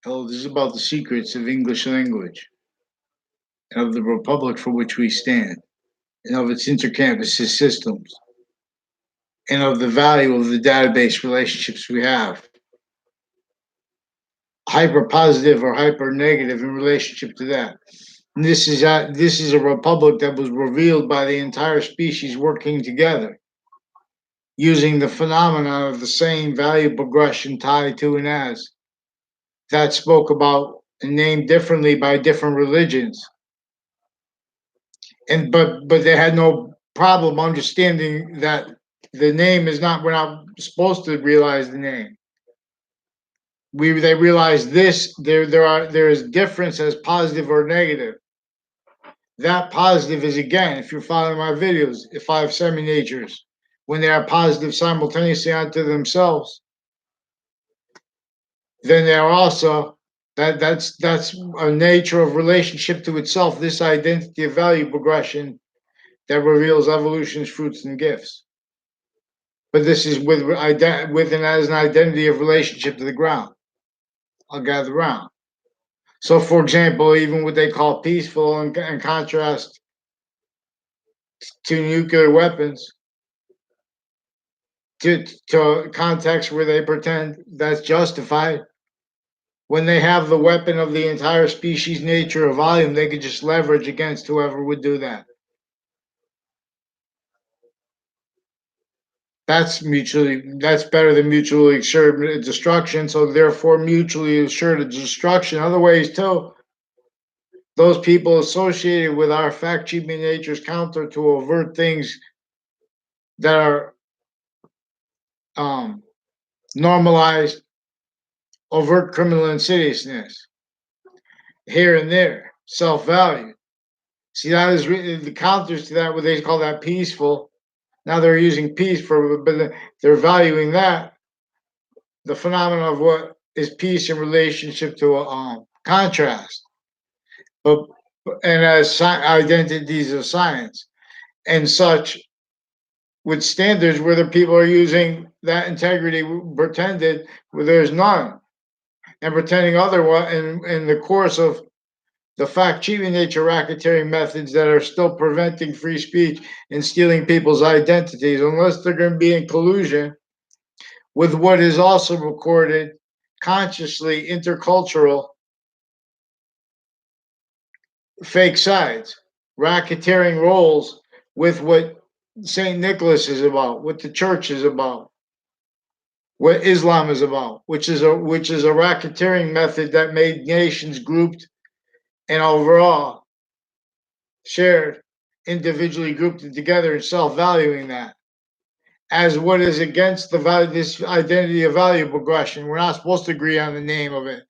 Hello, this is about the secrets of English language and of the republic for which we stand, and of its intercampus systems, and of the value of the database relationships we have, hyper positive or hyper negative in relationship to that. And this is a republic that was revealed by the entire species working together, using the phenomenon of the same value progression tied to and as that spoke about and named differently by different religions. And but they had no problem understanding that the name is not, we're not supposed to realize the name. They realize this, there is difference as positive or negative. That positive is, again, if you're following my videos, if I have semi-natures, when they are positive simultaneously unto themselves, then they are also, that's a nature of relationship to itself, this identity of value progression that reveals evolution's fruits and gifts. But this is with and as an identity of relationship to the ground. I'll gather round. So, for example, even what they call peaceful, in contrast to nuclear weapons, to a context where they pretend that's justified, when they have the weapon of the entire species, nature, or volume, they could just leverage against whoever would do that. That's better than mutually assured destruction. So therefore, mutually assured destruction. Other ways too. Those people associated with our fact cheaping nature's counter to avert things that are um, normalized, overt criminal insidiousness here and there, self value. See, that is the counters to that. What they call that peaceful. Now they're using peace for, but they're valuing that, the phenomenon of what is peace in relationship to a contrast, but and as identities of science and such, with standards where the people are using that integrity pretended where there's none, and pretending otherwise in the course of the fact cheating nature racketeering methods that are still preventing free speech and stealing people's identities, unless they're going to be in collusion with what is also recorded consciously intercultural fake sides, racketeering roles with what St. Nicholas is about, what the church is about, what Islam is about, which is a racketeering method that made nations grouped and overall shared, individually grouped together and self-valuing that as what is against the value, this identity of value progression. We're not supposed to agree on the name of it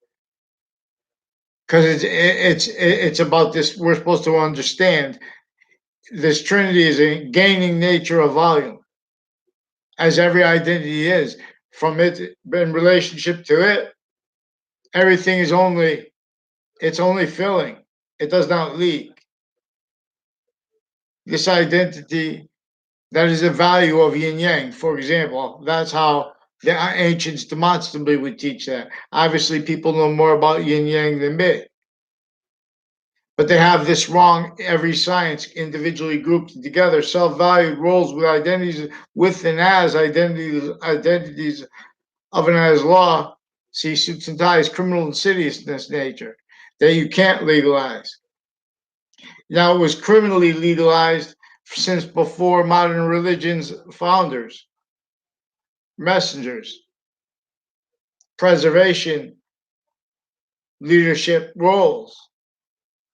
because it's about this. We're supposed to understand this trinity is a gaining nature of volume, as every identity is. From it in relationship to it, everything is only, it's only filling. It does not leak. This identity, that is the value of yin yang, for example. That's how the ancients demonstrably would teach that. Obviously, people know more about yin yang than me, but they have this wrong. Every science individually grouped together, self-valued roles with identities with and as identities of and as law. See, suits and ties, criminal insidiousness nature that you can't legalize. Now, it was criminally legalized since before modern religion's founders, messengers, preservation, leadership roles.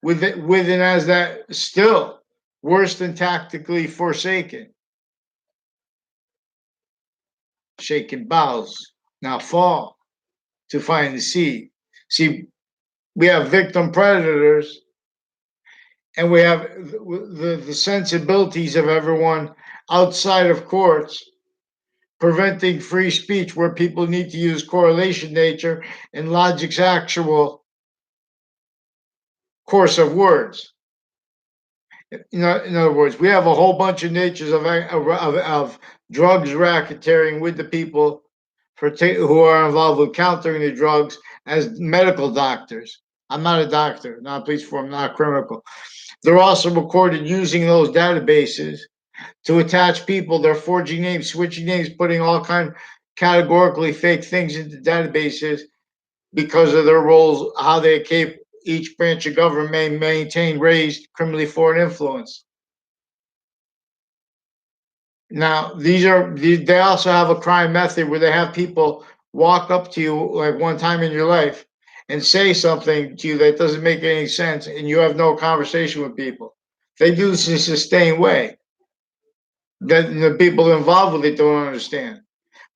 With and as that still worse than tactically forsaken. Shaken boughs now fall to find the seed. See, we have victim predators, and we have the sensibilities of everyone outside of courts preventing free speech, where people need to use correlation nature and logic's actual course of words. In other words, we have a whole bunch of natures of drugs racketeering with the people who are involved with countering the drugs as medical doctors. I'm not a doctor, not a police force, not a criminal. They're also recorded using those databases to attach people. They're forging names, switching names, putting all kind categorically fake things into databases because of their roles, how they keep each branch of government maintain raised criminally foreign influence. Now, they also have a crime method where they have people walk up to you like one time in your life and say something to you that doesn't make any sense, and you have no conversation with people. They do this in a sustained way that the people involved with it don't understand,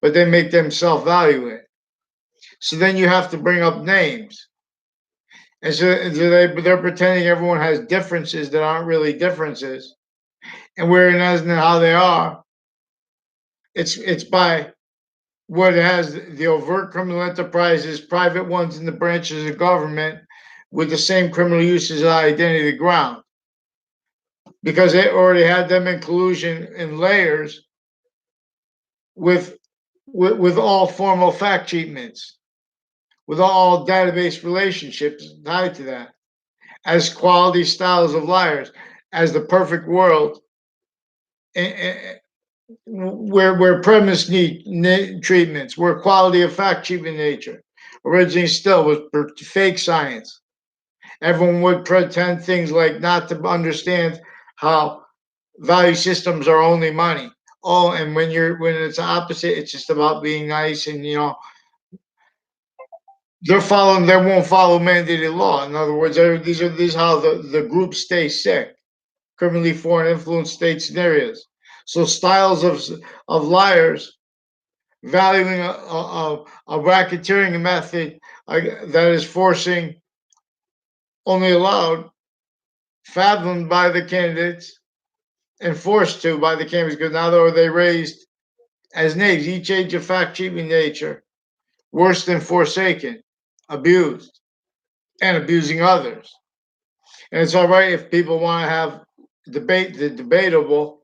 but they make them self-value it. So then you have to bring up names. And so they're pretending everyone has differences that aren't really differences. And whereas in how they are, it's by what has the overt criminal enterprises, private ones in the branches of government with the same criminal uses of identity ground. Because they already had them in collusion in layers with with all formal fact treatments, with all database relationships tied to that, as quality styles of liars, as the perfect world, where premise need treatments, where quality of fact treatment nature originally still was fake science. Everyone would pretend things like not to understand how value systems are only money. Oh, and when it's opposite, it's just about being nice and they won't follow mandated law. In other words, these are how the group stays sick. Criminally foreign influence state scenarios. So styles of liars valuing a racketeering method that is forcing only allowed, fathomed by the candidates, and forced to by the candidates because now are they raised as knaves, each age of fact treatment nature, worse than forsaken, abused, and abusing others. And it's all right if people want to have the debatable,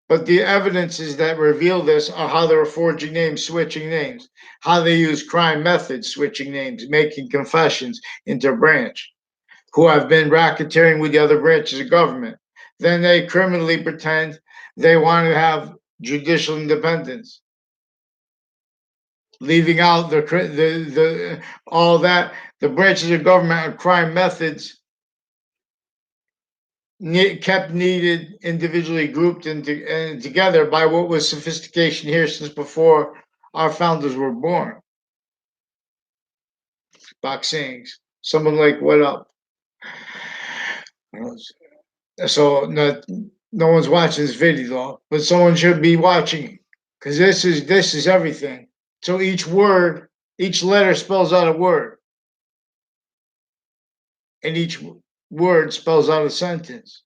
but the evidences that reveal this are how they were forging names, switching names, how they use crime methods, switching names, making confessions interbranch, who have been racketeering with the other branches of government. Then they criminally pretend they want to have judicial independence, leaving out the all that the branches of government and crime methods kept needed individually grouped and together by what was sophistication here since before our founders were born. Boxings. Someone like what up? So no one's watching this video, but someone should be watching because this is everything. So each letter spells out a word, and each word spells out a sentence.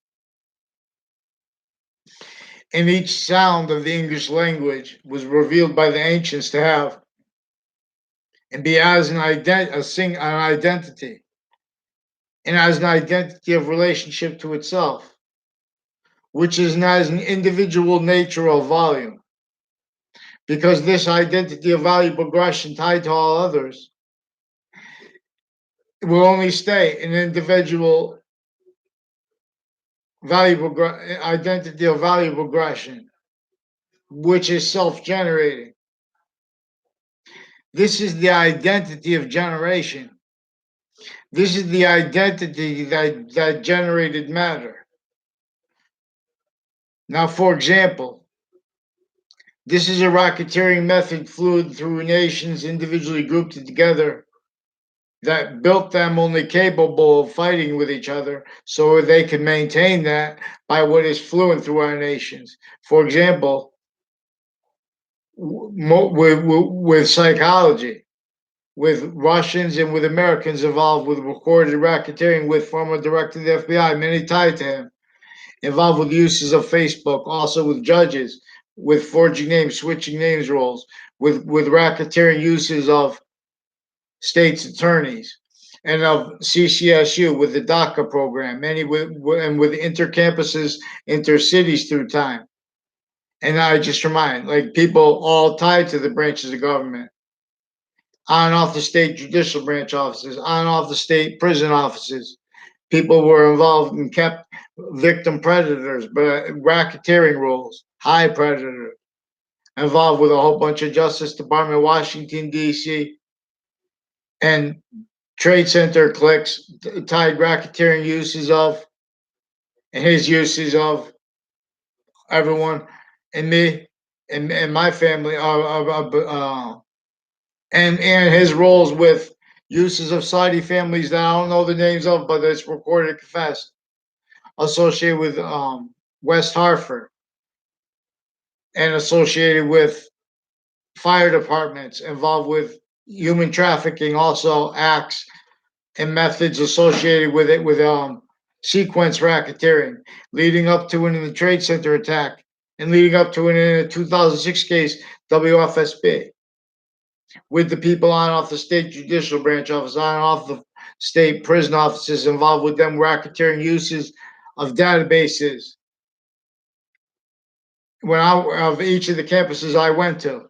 And each sound of the English language was revealed by the ancients to have and be as an identity, and as an identity of relationship to itself, which is not as an individual nature of volume, because this identity of value progression tied to all others will only stay an individual identity of value progression, which is self-generating. This is the identity of generation. This is the identity that generated matter. Now, for example, this is a racketeering method fluid through nations individually grouped together that built them only capable of fighting with each other so they can maintain that by what is fluent through our nations. For example, with psychology, with Russians and with Americans involved with recorded racketeering with former director of the FBI, many tied to him, involved with uses of Facebook, also with judges, with forging names, switching names roles, with racketeering uses of state's attorneys and of CCSU with the DACA program, many and with intercampuses, intercities through time. And I just remind, like people all tied to the branches of government. on and off the state judicial branch offices, on and off the state prison offices. People were involved and kept victim predators, but racketeering roles, high predator, involved with a whole bunch of Justice Department, Washington, D.C., and trade center cliques tied racketeering uses of and his uses of everyone and me and my family and his roles with uses of Saudi families that I don't know the names of, but it's recorded and confessed, associated with West Hartford and associated with fire departments involved with human trafficking, also acts and methods associated with it with sequence racketeering, leading up to it in the Trade Center attack and leading up to it in a 2006 case, WFSB, with the people on off the state judicial branch office, on and off the state prison offices involved with them racketeering uses of databases of each of the campuses I went to.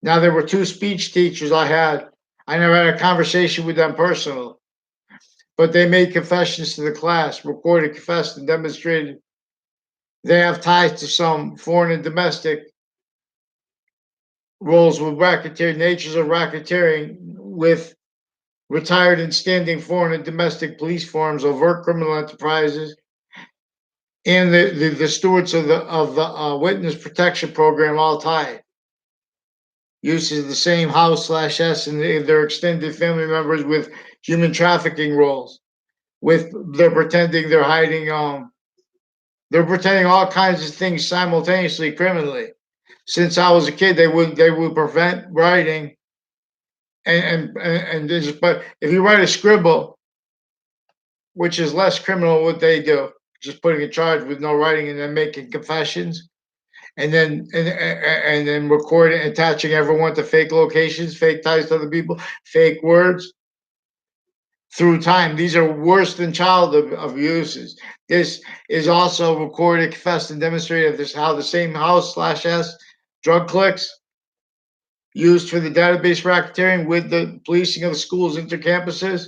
Now there were two speech teachers I had. I never had a conversation with them personally, but they made confessions to the class, recorded, confessed, and demonstrated they have ties to some foreign and domestic roles with racketeering, natures of racketeering with retired and standing foreign and domestic police forms, overt criminal enterprises, and the stewards of the witness protection program all tied. Uses the same house/S and their extended family members with human trafficking roles. With they're pretending they're hiding they're pretending all kinds of things simultaneously criminally. Since I was a kid, they would prevent writing and just, but if you write a scribble, which is less criminal, what they do, just putting a charge with no writing and then making confessions, and then recording, attaching everyone to fake locations, fake ties to other people, fake words. Through time, these are worse than child abuses. This is also recorded, confessed, and demonstrated this how the same house/S drug clicks used for the database racketeering with the policing of the schools intercampuses.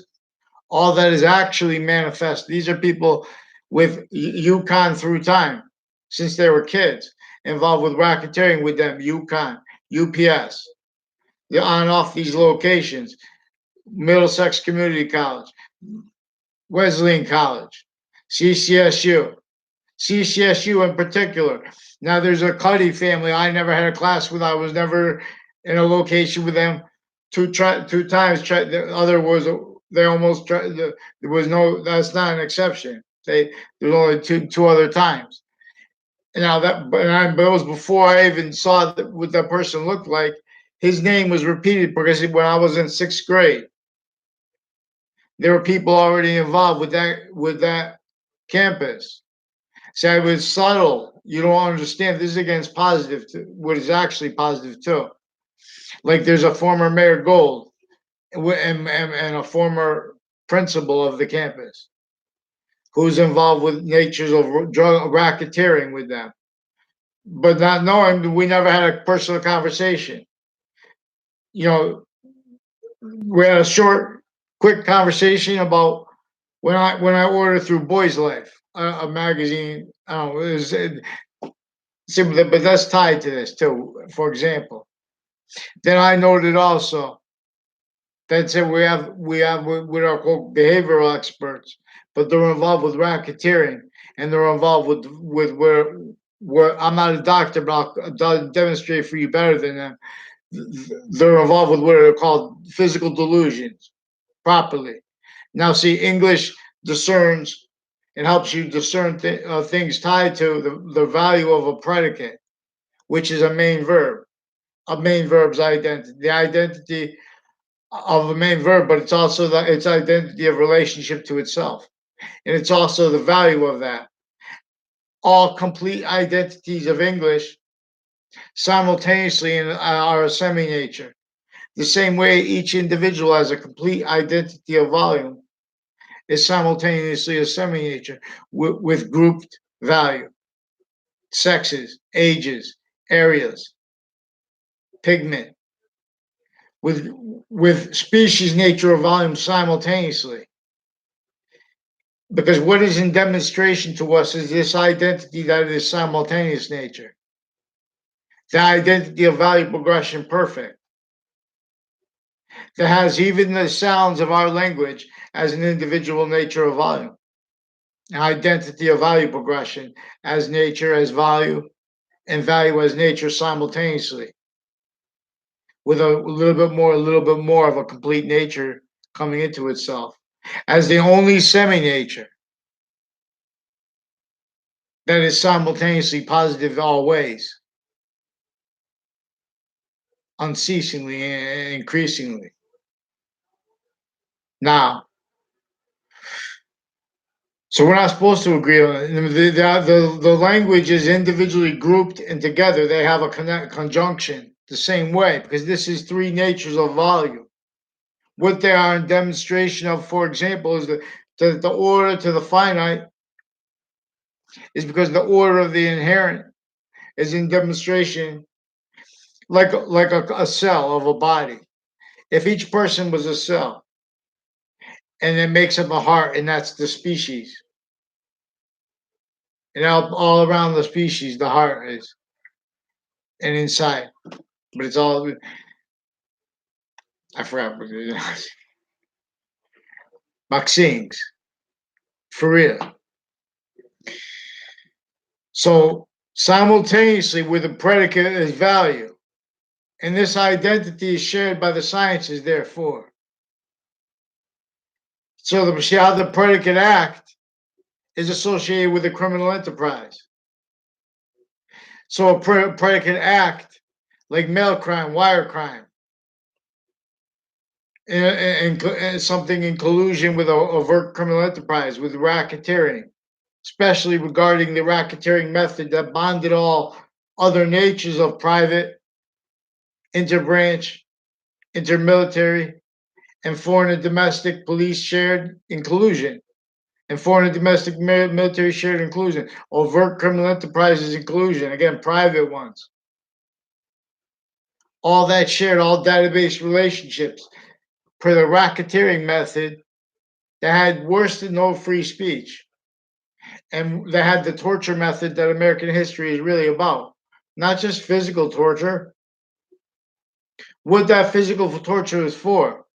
All that is actually manifest. These are people with UConn through time since they were kids involved with racketeering with them. UConn, UPS, they're on and off these locations. Middlesex Community College, Wesleyan College, CCSU, CCSU in particular. Now there's a Cuddy family. I never had a class with. I was never in a location with them. Two times. The other was they almost tried. There was no. That's not an exception. There's only two other times. And now but it was before I even saw what that person looked like. His name was repeated because when I was in sixth grade, there were people already involved with that campus. So it was subtle. You don't understand. This is against positive, what is actually positive too. Like there's a former Mayor Gold and a former principal of the campus who's involved with natures of drug racketeering with them, but not knowing we never had a personal conversation. You know, we had a short, quick conversation about when I ordered through Boys Life, a magazine. I don't know, but that's tied to this too. For example, then I noted also that said we have with our quote behavioral experts, but they're involved with racketeering and they're involved with where I'm not a doctor, but I'll demonstrate for you better than them. They're involved with what are called physical delusions properly. Now, see, English discerns and helps you discern things tied to the value of a predicate, which is a main verb. A main verb's identity, the identity of a main verb, but it's also its identity of relationship to itself, and it's also the value of that. All complete identities of English simultaneously are a semi-nature. The same way each individual has a complete identity of volume is simultaneously a semi-nature with grouped value, sexes, ages, areas, pigment, with species, nature, or volume simultaneously. Because what is in demonstration to us is this identity that is simultaneous nature, the identity of value progression perfect, that has even the sounds of our language as an individual nature of volume, an identity of value progression as nature as value and value as nature simultaneously, with a little bit more of a complete nature coming into itself as the only semi-nature that is simultaneously positive all ways, unceasingly and increasingly. Now, so we're not supposed to agree on it. The language is individually grouped and together. They have a conjunction the same way because this is three natures of volume. What they are in demonstration of, for example, is the order to the finite is because the order of the inherent is in demonstration like a cell of a body. If each person was a cell and it makes up a heart, and that's the species, and all around the species, the heart is, and inside, but it's all I forgot what it is. Vaccines, for real. So simultaneously with the predicate is value, and this identity is shared by the sciences, therefore. So see how the predicate act is associated with a criminal enterprise. So a predicate act like mail crime, wire crime, and something in collusion with a overt criminal enterprise, with racketeering, especially regarding the racketeering method that bonded all other natures of private, interbranch, intermilitary, and foreign and domestic police shared in collusion, and foreign and domestic military shared in collusion, overt criminal enterprises in collusion, again, private ones. All that shared, all database relationships per the racketeering method that had worse than no free speech, and that had the torture method that American history is really about. Not just physical torture. What that physical torture is for.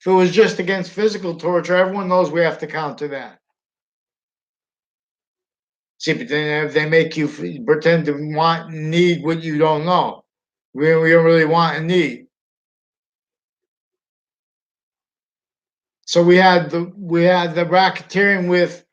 If it was just against physical torture, everyone knows we have to counter that. See, but then if they make you pretend to want and need what you don't know, we don't really want and need. So we had the racketeering with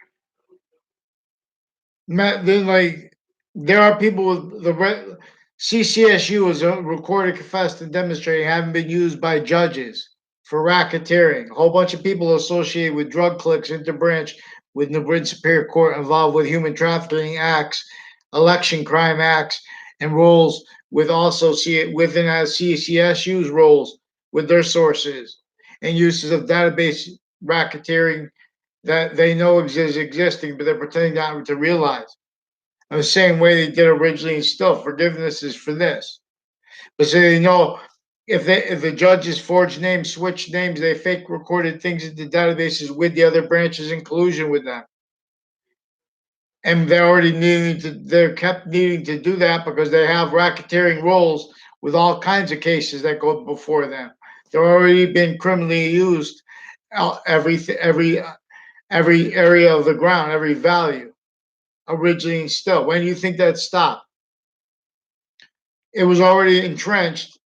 then like there are people with CCSU is a recorded, confessed, and demonstrated having been used by judges for racketeering. A whole bunch of people associated with drug clicks, interbranch with New Britain Superior Court involved with human trafficking acts, election crime acts, and roles with also within as CCSU's roles with their sources and uses of database racketeering that they know is existing, but they're pretending not to realize. In the same way they did originally and still, forgiveness is for this. But so they know if the judges forge names, switch names, they fake recorded things into databases with the other branches in collusion with them. And they're kept needing to do that because they have racketeering roles with all kinds of cases that go before them. They're already been criminally used every area of the ground, every value, originally and still. When do you think that stopped? It was already entrenched.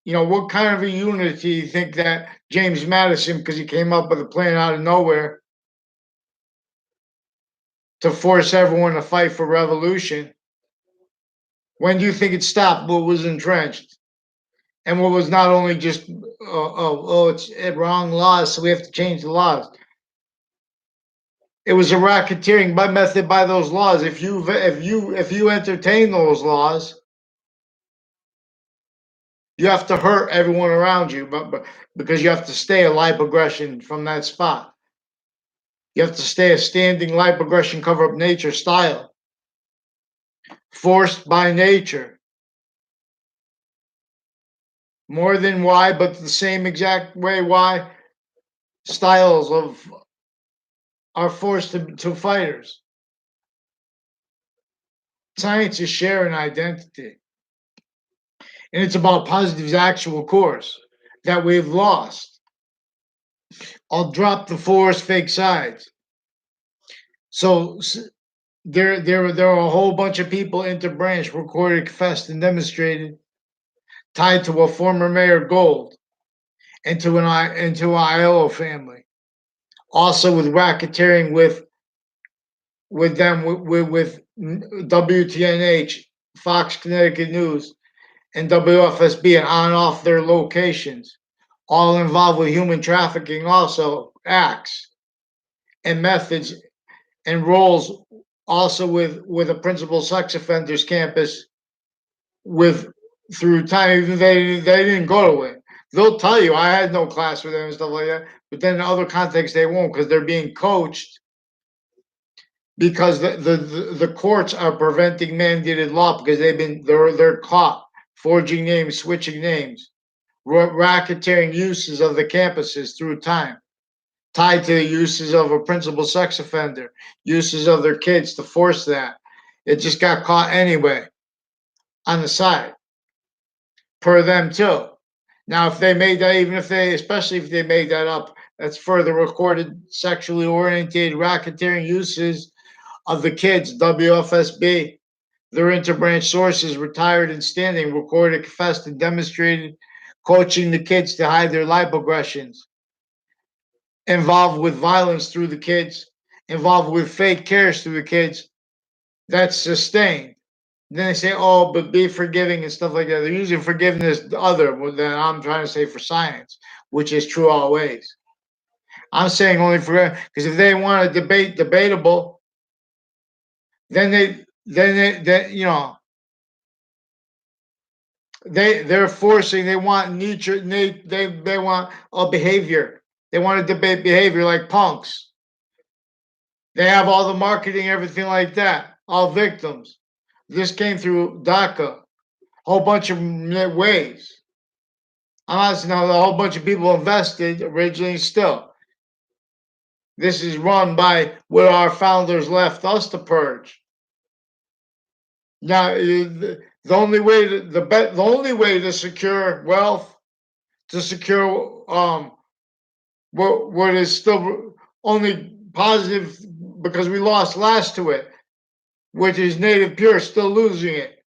You know, what kind of a unity do you think that James Madison, because he came up with a plan out of nowhere to force everyone to fight for revolution, when do you think it stopped? What was entrenched? And what was not only just, it's wrong laws, so we have to change the laws. It was a racketeering by method by those laws. If you entertain those laws, you have to hurt everyone around you, but because you have to stay a live progression from that spot. You have to stay a standing live progression cover up nature style, forced by nature. more than Y, but the same exact way Y styles of are forced to fighters. Science is sharing identity, and it's about positive's actual course that we've lost. I'll drop the force fake sides. So there are a whole bunch of people interbranch recorded, confessed, and demonstrated tied to a former mayor Gold into an Aiello family. Also with racketeering with them with WTNH, Fox Connecticut News, and WFSB, and on and off their locations, all involved with human trafficking, also acts and methods and roles, also with a principal sex offenders campus with through time. Even they didn't go to it. They'll tell you I had no class with them and stuff like that, but then in other contexts they won't because they're being coached because the courts are preventing mandated law because they're caught forging names, switching names, racketeering uses of the campuses through time, tied to the uses of a principal sex offender, uses of their kids to force that. It just got caught anyway on the side, per them too. Now, if they made that, even if they, especially if they made that up, that's further recorded sexually oriented racketeering uses of the kids, WFSB. Their interbranch sources, retired and standing, recorded, confessed, and demonstrated coaching the kids to hide their life aggressions, involved with violence through the kids, involved with fake cares through the kids. That's sustained. Then they say, "Oh, but be forgiving" and stuff like that. They're using forgiveness other than I'm trying to say for science, which is true always. I'm saying only for because if they want to debate debatable, then they you know they're forcing. They want nature. They want a behavior. They want to debate behavior like punks. They have all the marketing, everything like that. All victims. This came through DACA, a whole bunch of ways. I'm not saying a whole bunch of people invested originally. Still, this is run by what our founders left us to purge. Now, the only way the only way to secure wealth, to secure what is still only positive because we lost last to it, which is native pure, still losing it.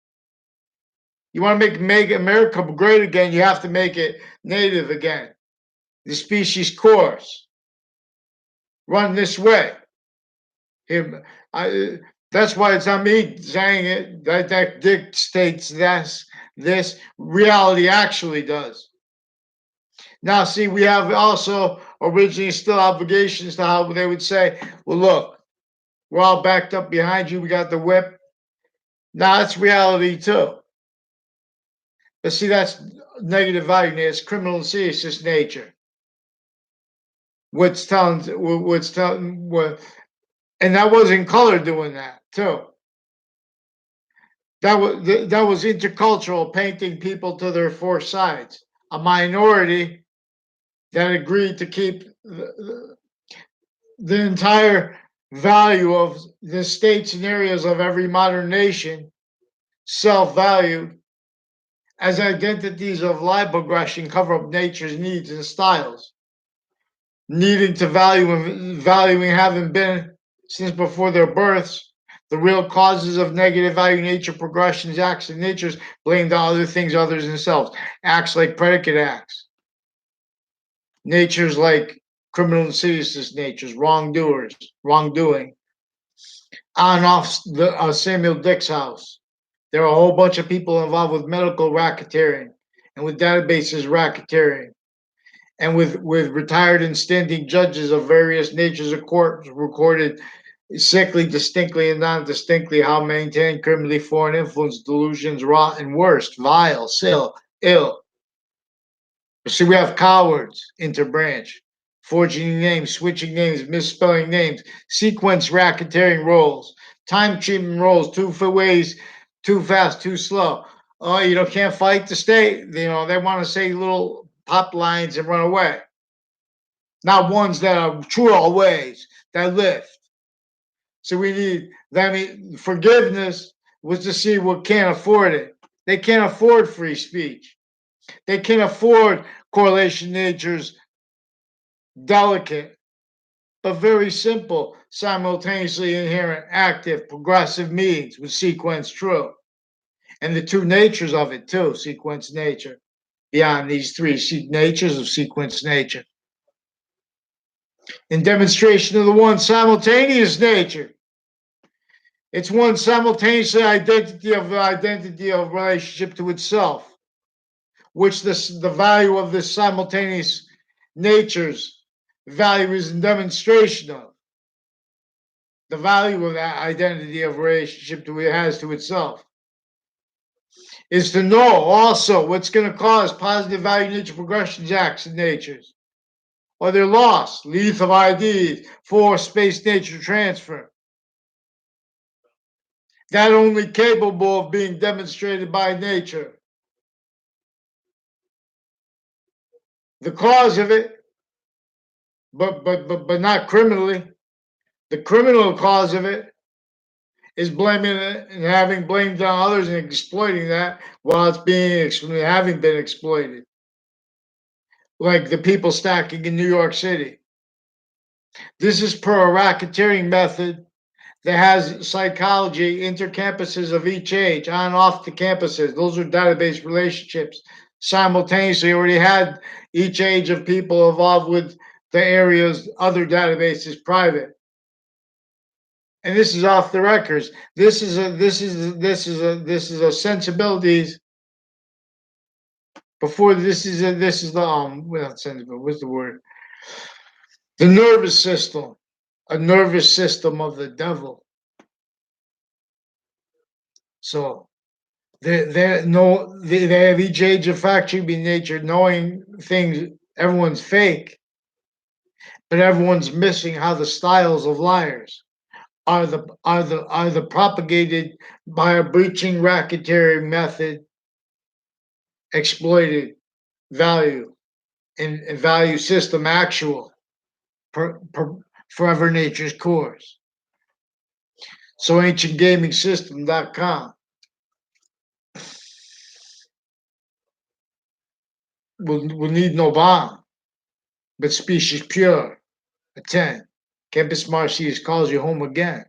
You want to make America great again, you have to make it native again. The species course run this way. Him, that's why it's not me saying it. That dictates this reality actually does. Now, see, we have also originally still obligations to how they would say, well, look, we're all backed up behind you. We got the whip. Now, that's reality too. But see, that's negative value. It's criminal and serious nature. What's telling, what, and that was in color doing that too. That was intercultural, painting people to their four sides. A minority that agreed to keep the entire value of the states and areas of every modern nation self-valued as identities of life progression, cover up nature's needs and styles, needing to valuing having been since before their births. The real causes of negative value nature progressions, acts, and natures blamed on other things other than themselves. Acts like predicate acts. Natures like criminal and seditious natures, wrongdoing. On and off Samuel Dick's house. There are a whole bunch of people involved with medical racketeering and with databases racketeering and with retired and standing judges of various natures of court recorded sickly, distinctly, and non-distinctly how maintain criminally foreign influence, delusions, rot, and worst, vile, ill. See, we have cowards, interbranch, forging names, switching names, misspelling names, sequence racketeering roles, time treatment roles, two ways, too fast, too slow. Oh, you know, can't fight the state. You know, they want to say little pop lines and run away. Not ones that are true always, that lift. So we need, that mean forgiveness was to see what can't afford it. They can't afford free speech. They can't afford correlation nature's delicate but very simple, simultaneously inherent, active, progressive means with sequence true. And the two natures of it too, sequence nature. Beyond these three natures of sequence nature. In demonstration of the one simultaneous nature, it's one simultaneously identity of relationship to itself, which the value of this simultaneous nature's value is in demonstration of. The value of that identity of relationship to it has to itself is to know also what's going to cause positive value nature progressions acts in natures or their loss, length of IDs, for space nature transfer. That only capable of being demonstrated by nature. The cause of it, but not criminally. The criminal cause of it is blaming it and having blamed on others and exploiting that while it's being having been exploited. Like the people stacking in New York City. This is per a racketeering method that has psychology intercampuses of each age on and off the campuses. Those are database relationships. Simultaneously, already had each age of people involved with the area's other databases private. And this is off the records. This is a sensibilities before this is the without sensibility. What's the word? The nervous system, a nervous system of the devil. So they have each age of factory be nature, knowing things. Everyone's fake, but everyone's missing how the styles of liars are the propagated by a breaching racketeering method, exploited value and value system actual forever nature's course. So ancientgamingsystem.com will need no bomb, but species pure. A 10. Campus Marcius calls you home again.